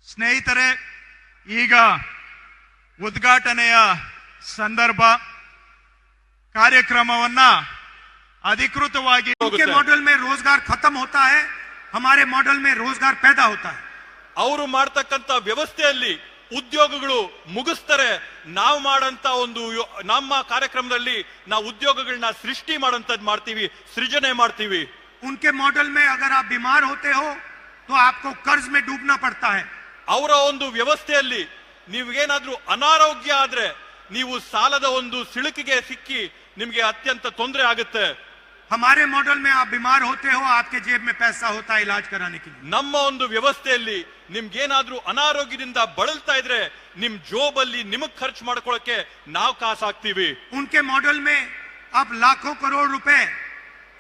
ಸ್ನೇಹಿತರೆ, ಈಗ ಉದ್ಘಾಟನೆಯ ಸಂದರ್ಭ ಕಾರ್ಯಕ್ರಮವನ್ನ अधिकृतವಾಗಿ उनके मॉडल में रोजगार खत्म होता है, हमारे मॉडल में रोजगार पैदा होता है। ಅವರು ಮಾಡತಕ್ಕಂತ ವ್ಯವಸ್ಥೆಯಲ್ಲಿ ಉದ್ಯೋಗಗಳು ಮುಗಿಸ್ತಾರೆ, ನಾವು ಮಾಡಂತ ಒಂದು ನಮ್ಮ ಕಾರ್ಯಕ್ರಮದಲ್ಲಿ ನಾವು ಉದ್ಯೋಗಗಳನ್ನ ಸೃಷ್ಟಿ ಮಾಡಂತದ್ದು ಮಾಡ್ತೀವಿ, ಸೃಜನೆ ಮಾಡ್ತೀವಿ। उनके मॉडल में अगर आप बीमार होते हो तो आपको कर्ज में डूबना पड़ता है। ಅವರ ಒಂದು ವ್ಯವಸ್ಥೆಯಲ್ಲಿ ನೀವೇನಾದ್ರೂ ಅನಾರೋಗ್ಯ ಆದ್ರೆ ನೀವು ಸಾಲದ ಒಂದು ಸಿಳುಕಿಗೆ ಸಿಕ್ಕಿ ನಿಮಗೆ ಅತ್ಯಂತ ತೊಂದರೆ ಆಗುತ್ತೆ। हमारे मॉडल में आप बीमार होते हो, आपके जेब में पैसा होता है इलाज कराने के लिए। ನಮ್ಮ ಒಂದು ವ್ಯವಸ್ಥೆಯಲ್ಲಿ ನಿಮ್ಗೇನಾದ್ರೂ ಅನಾರೋಗ್ಯದಿಂದ ಬಳಲ್ತಾ ಇದ್ರೆ ನಿಮ್ ಜೋಬಲ್ಲಿ ನಿಮಗ್ ಖರ್ಚು ಮಾಡ್ಕೊಳ್ಳಕ್ಕೆ ನಾವು ಕಾಸು ಹಾಕ್ತೀವಿ। उनके मॉडल में आप लाखों करोड़ रुपए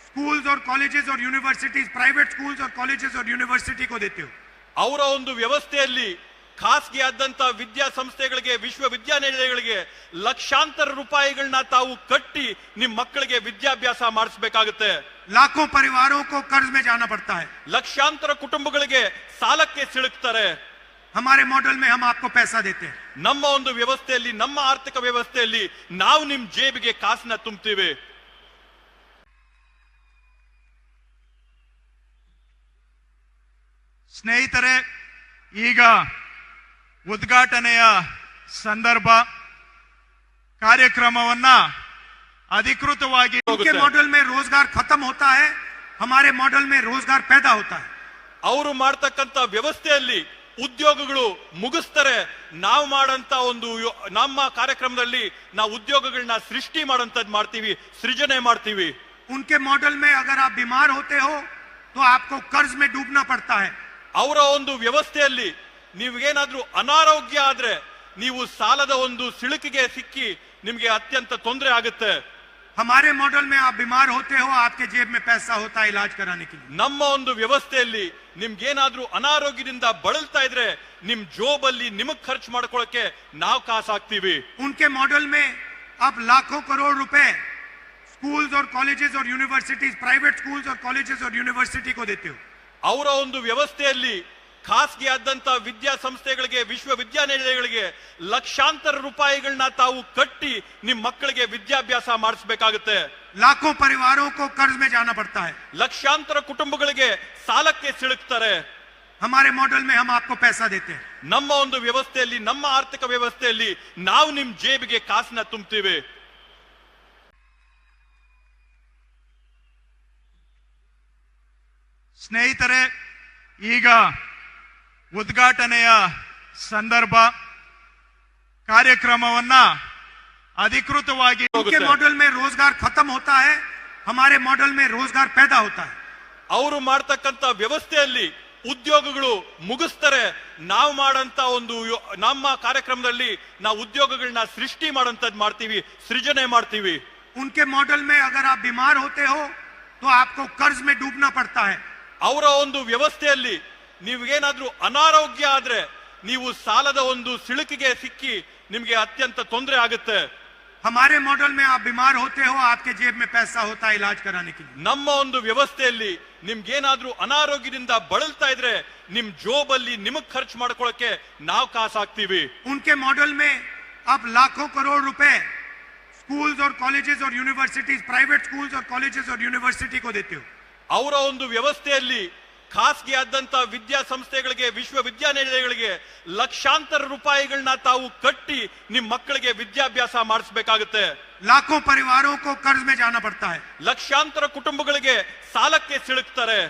स्कूल्स और कॉलेजेस और यूनिवर्सिटीज, प्राइवेट स्कूल्स और कॉलेजेस और यूनिवर्सिटी को देते हो। ಅವರ ಒಂದು ವ್ಯವಸ್ಥೆಯಲ್ಲಿ ಖಾಸಗಿ ಆದಂತ ವಿದ್ಯಾಸಂಸ್ಥೆಗಳಿಗೆ, ವಿಶ್ವವಿದ್ಯಾನಿಲಯಗಳಿಗೆ ಲಕ್ಷಾಂತರ ರೂಪಾಯಿಗಳನ್ನ ತಾವು ಕಟ್ಟಿ ನಿಮ್ಮ ಮಕ್ಕಳಿಗೆ ವಿದ್ಯಾಭ್ಯಾಸ ಮಾಡಿಸಬೇಕಾಗುತ್ತೆ। लाखों परिवारों को कर्ज में जाना पड़ता है। ಲಕ್ಷಾಂತರ ಕುಟುಂಬಗಳಿಗೆ ಸಾಲಕ್ಕೆ ಸಿಲುಕ್ತಾರೆ। हमारे मॉडल में हम आपको पैसा देते हैं। ನಮ್ಮ ಒಂದು ವ್ಯವಸ್ಥೆಯಲ್ಲಿ, ನಮ್ಮ ಆರ್ಥಿಕ ವ್ಯವಸ್ಥೆಯಲ್ಲಿ ನಾವು ನಿಮ್ ಜೇಬಿಗೆ ಕಾಸನ್ನ ತುಂಬುತ್ತೀವಿ। ಸ್ನೇಹಿತರೆ, ಈಗ ಉದ್ಘಾಟನೆಯ ಸಂದರ್ಭ ಕಾರ್ಯಕ್ರಮವನ್ನ अधिकृतವಾಗಿ उनके मॉडल में रोजगार खत्म होता है, हमारे मॉडल में रोजगार पैदा होता है। ಅವರು ಮಾಡತಕ್ಕಂತ ವ್ಯವಸ್ಥೆಯಲ್ಲಿ ಉದ್ಯೋಗಗಳು ಮುಗಿಸ್ತಾರೆ, ನಾವು ಮಾಡಂತ ಒಂದು ನಮ್ಮ ಕಾರ್ಯಕ್ರಮದಲ್ಲಿ ನಾವು ಉದ್ಯೋಗಗಳನ್ನ ಸೃಷ್ಟಿ ಮಾಡಂತದ್ದು ಮಾಡ್ತೀವಿ, ಸೃಜನೆ ಮಾಡ್ತೀವಿ। उनके मॉडल में अगर आप बीमार होते हो तो आपको कर्ज में डूबना पड़ता है। ಅವರ ಒಂದು ವ್ಯವಸ್ಥೆಯಲ್ಲಿ ನೀವೇನಾದ್ರೂ ಅನಾರೋಗ್ಯ ಆದ್ರೆ ನೀವು ಸಾಲದ ಒಂದು ಸಿಳುಕಿಗೆ ಸಿಕ್ಕಿ ನಿಮಗೆ ಅತ್ಯಂತ ತೊಂದರೆ ಆಗುತ್ತೆ। हमारे मॉडल में आप बीमार होते हो, आपके जेब में पैसा होता है इलाज कराने के लिए। ನಮ್ಮ ಒಂದು ವ್ಯವಸ್ಥೆಯಲ್ಲಿ ನಿಮ್ಗೇನಾದ್ರೂ ಅನಾರೋಗ್ಯದಿಂದ ಬಳಲ್ತಾ ಇದ್ರೆ ನಿಮ್ ಜೋಬಲ್ಲಿ ನಿಮಗ್ ಖರ್ಚು ಮಾಡ್ಕೊಳ್ಳಕ್ಕೆ ನಾವು ಕಾಸು ಹಾಕ್ತೀವಿ। उनके मॉडल में आप लाखों करोड़ रुपए स्कूल्स और कॉलेजेस और यूनिवर्सिटीज, प्राइवेट स्कूल्स और कॉलेजेस और यूनिवर्सिटी को देते हो। ಅವರ ಒಂದು ವ್ಯವಸ್ಥೆಯಲ್ಲಿ ಖಾಸಗಿ ಆದಂತ ವಿದ್ಯಾಸಂಸ್ಥೆಗಳಿಗೆ, ವಿಶ್ವವಿದ್ಯಾನಿಲಯಗಳಿಗೆ ಲಕ್ಷಾಂತರ ರೂಪಾಯಿಗಳನ್ನ ತಾವು ಕಟ್ಟಿ ನಿಮ್ಮ ಮಕ್ಕಳಿಗೆ ವಿದ್ಯಾಭ್ಯಾಸ ಮಾಡಿಸಬೇಕಾಗುತ್ತೆ। लाखों परिवारों को कर्ज में जाना पड़ता है। ಲಕ್ಷಾಂತರ ಕುಟುಂಬಗಳಿಗೆ ಸಾಲಕ್ಕೆ ಸಿಲುಕ್ತಾರೆ। हमारे मॉडल में हम आपको पैसा देते हैं। ನಮ್ಮ ಒಂದು ವ್ಯವಸ್ಥೆಯಲ್ಲಿ, ನಮ್ಮ ಆರ್ಥಿಕ ವ್ಯವಸ್ಥೆಯಲ್ಲಿ ನಾವು ನಿಮ್ ಜೇಬಿಗೆ ಕಾಸನ್ನ ತುಂಬುತ್ತೀವಿ। ಸ್ನೇಹಿತರೆ, ಈಗ ಉದ್ಘಾಟನೆಯ ಸಂದರ್ಭ ಕಾರ್ಯಕ್ರಮವನ್ನ अधिकृतವಾಗಿ उनके मॉडल में रोजगार खत्म होता है, हमारे मॉडल में रोजगार पैदा होता है। ಅವರು ಮಾಡತಕ್ಕಂತ ವ್ಯವಸ್ಥೆಯಲ್ಲಿ ಉದ್ಯೋಗಗಳು ಮುಗಿಸ್ತಾರೆ, ನಾವು ಮಾಡಂತ ಒಂದು ನಮ್ಮ ಕಾರ್ಯಕ್ರಮದಲ್ಲಿ ನಾವು ಉದ್ಯೋಗಗಳನ್ನ ಸೃಷ್ಟಿ ಮಾಡಂತದ್ದು ಮಾಡ್ತೀವಿ, ಸೃಜನೆ ಮಾಡ್ತೀವಿ। उनके मॉडल में अगर आप बीमार होते हो तो आपको कर्ज में डूबना पड़ता है। ಅವರ ಒಂದು ವ್ಯವಸ್ಥೆಯಲ್ಲಿ ನೀವೇನಾದ್ರೂ ಅನಾರೋಗ್ಯ ಆದ್ರೆ ನೀವು ಸಾಲದ ಒಂದು ಸಿಳುಕಿಗೆ ಸಿಕ್ಕಿ ನಿಮಗೆ ಅತ್ಯಂತ ತೊಂದರೆ ಆಗುತ್ತೆ। हमारे मॉडल में आप बीमार होते हो, आपके जेब में पैसा होता है इलाज कराने के लिए। ನಮ್ಮ ಒಂದು ವ್ಯವಸ್ಥೆಯಲ್ಲಿ ನಿಮ್ಗೇನಾದ್ರೂ ಅನಾರೋಗ್ಯದಿಂದ ಬಳಲ್ತಾ ಇದ್ರೆ ನಿಮ್ ಜೋಬಲ್ಲಿ ನಿಮಗ್ ಖರ್ಚು ಮಾಡ್ಕೊಳ್ಳಕ್ಕೆ ನಾವು ಕಾಸು ಹಾಕ್ತೀವಿ। उनके मॉडल में आप लाखों करोड़ रुपए स्कूल्स और कॉलेजेस और यूनिवर्सिटीज, प्राइवेट स्कूल्स और कॉलेजेस और यूनिवर्सिटी को देते हो। ಅವರ ಒಂದು ವ್ಯವಸ್ಥೆಯಲ್ಲಿ ಖಾಸಗಿ ಆದಂತ ವಿದ್ಯಾಸಂಸ್ಥೆಗಳಿಗೆ, ವಿಶ್ವವಿದ್ಯಾನಿಲಯಗಳಿಗೆ ಲಕ್ಷಾಂತರ ರೂಪಾಯಿಗಳನ್ನ ತಾವು ಕಟ್ಟಿ ನಿಮ್ಮ ಮಕ್ಕಳಿಗೆ ವಿದ್ಯಾಭ್ಯಾಸ ಮಾಡಿಸಬೇಕಾಗುತ್ತೆ। लाखों परिवारों को कर्ज में जाना पड़ता है। ಲಕ್ಷಾಂತರ ಕುಟುಂಬಗಳಿಗೆ ಸಾಲಕ್ಕೆ ಸಿಲುಕ್ತಾರೆ।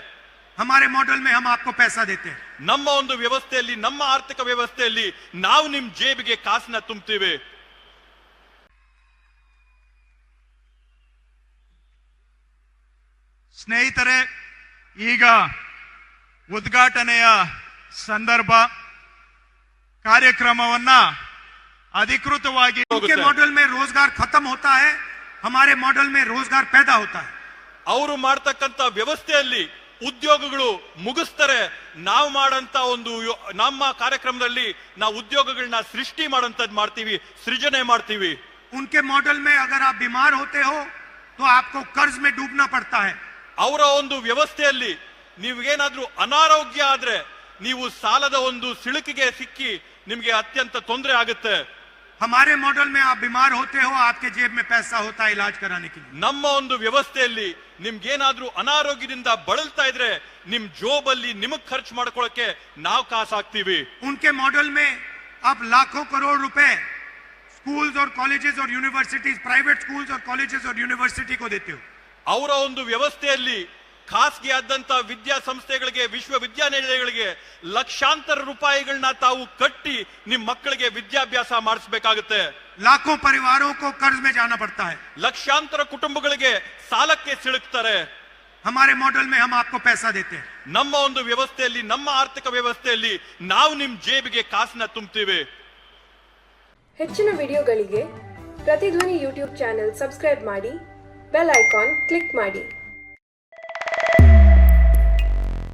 हमारे मॉडल में हम आपको पैसा देते हैं। ನಮ್ಮ ಒಂದು ವ್ಯವಸ್ಥೆಯಲ್ಲಿ, ನಮ್ಮ ಆರ್ಥಿಕ ವ್ಯವಸ್ಥೆಯಲ್ಲಿ ನಾವು ನಿಮ್ ಜೇಬಿಗೆ ಕಾಸನ್ನ ತುಂಬುತ್ತೀವಿ। ಸ್ನೇಹಿತರೆ, ಈಗ ಉದ್ಘಾಟನೆಯ ಸಂದರ್ಭ ಕಾರ್ಯಕ್ರಮವನ್ನ अधिकृतವಾಗಿ उनके मॉडल में रोजगार खत्म होता है, हमारे मॉडल में रोजगार पैदा होता है। ಅವರು ಮಾಡತಕ್ಕಂತ ವ್ಯವಸ್ಥೆಯಲ್ಲಿ ಉದ್ಯೋಗಗಳು ಮುಗಿಸ್ತಾರೆ, ನಾವು ಮಾಡಂತ ಒಂದು ನಮ್ಮ ಕಾರ್ಯಕ್ರಮದಲ್ಲಿ ನಾವು ಉದ್ಯೋಗಗಳನ್ನ ಸೃಷ್ಟಿ ಮಾಡಂತದ್ದು ಮಾಡ್ತೀವಿ, ಸೃಜನೆ ಮಾಡ್ತೀವಿ। उनके मॉडल में अगर आप बीमार होते हो तो आपको कर्ज में डूबना पड़ता है। ಅವರ ಒಂದು ವ್ಯವಸ್ಥೆಯಲ್ಲಿ ನೀವೇನಾದ್ರೂ ಅನಾರೋಗ್ಯ ಆದ್ರೆ ನೀವು ಸಾಲದ ಒಂದು ಸಿಳುಕಿಗೆ ಸಿಕ್ಕಿ ನಿಮಗೆ ಅತ್ಯಂತ ತೊಂದರೆ ಆಗುತ್ತೆ. हमारे मॉडल में आप बीमार होते हो, आपके जेब में पैसा होता है इलाज कराने के लिए. ನಮ್ಮ ಒಂದು ವ್ಯವಸ್ಥೆಯಲ್ಲಿ ನಿಮ್ಗೇನಾದ್ರೂ ಅನಾರೋಗ್ಯದಿಂದ ಬಳಲ್ತಾ ಇದ್ರೆ ನಿಮ್ ಜೋಬಲ್ಲಿ ನಿಮಗ್ ಖರ್ಚು ಮಾಡ್ಕೊಳ್ಳಕ್ಕೆ ನಾವು ಕಾಸು ಹಾಕ್ತೀವಿ. उनके मॉडल में आप लाखों करोड़ रुपए स्कूल्स और कॉलेजेस और यूनिवर्सिटीज, प्राइवेट स्कूल्स और कॉलेजेस और यूनिवर्सिटी को देते हो. ಅವರ ಒಂದು ವ್ಯವಸ್ಥೆಯಲ್ಲಿ ಖಾಸಗಿ ಆದಂತ ವಿದ್ಯಾಸಂಸ್ಥೆಗಳಿಗೆ, ವಿಶ್ವವಿದ್ಯಾನಿಲಯಗಳಿಗೆ ಲಕ್ಷಾಂತರ ರೂಪಾಯಿಗಳನ್ನ ತಾವು ಕಟ್ಟಿ ನಿಮ್ ಮಕ್ಕಳಿಗೆ ವಿದ್ಯಾಭ್ಯಾಸ ಮಾಡಿಸಬೇಕಾಗುತ್ತೆ. लाखों परिवारों को कर्ज में जाना पड़ता है. ಲಕ್ಷಾಂತರ ಕುಟುಂಬಗಳಿಗೆ ಸಾಲಕ್ಕೆ ಸಿಲುಕ್ತಾರೆ. हमारे मॉडल में हम आपको पैसा देते हैं. ನಮ್ಮ ಒಂದು ವ್ಯವಸ್ಥೆಯಲ್ಲಿ, ನಮ್ಮ ಆರ್ಥಿಕ ವ್ಯವಸ್ಥೆಯಲ್ಲಿ ನಾವು ನಿಮ್ ಜೇಬಿಗೆ ಕಾಸನ್ನ ತುಂಬ್ತೀವಿ. ಹೆಚ್ಚಿನ ವಿಡಿಯೋಗಳಿಗೆ ಪ್ರತಿಧ್ವನಿ ಯೂಟ್ಯೂಬ್ ಚಾನೆಲ್ ಸಬ್ಸ್ಕ್ರೈಬ್ ಮಾಡಿ, ಬೆಲ್ ಐಕಾನ್ ಕ್ಲಿಕ್ ಮಾಡಿ.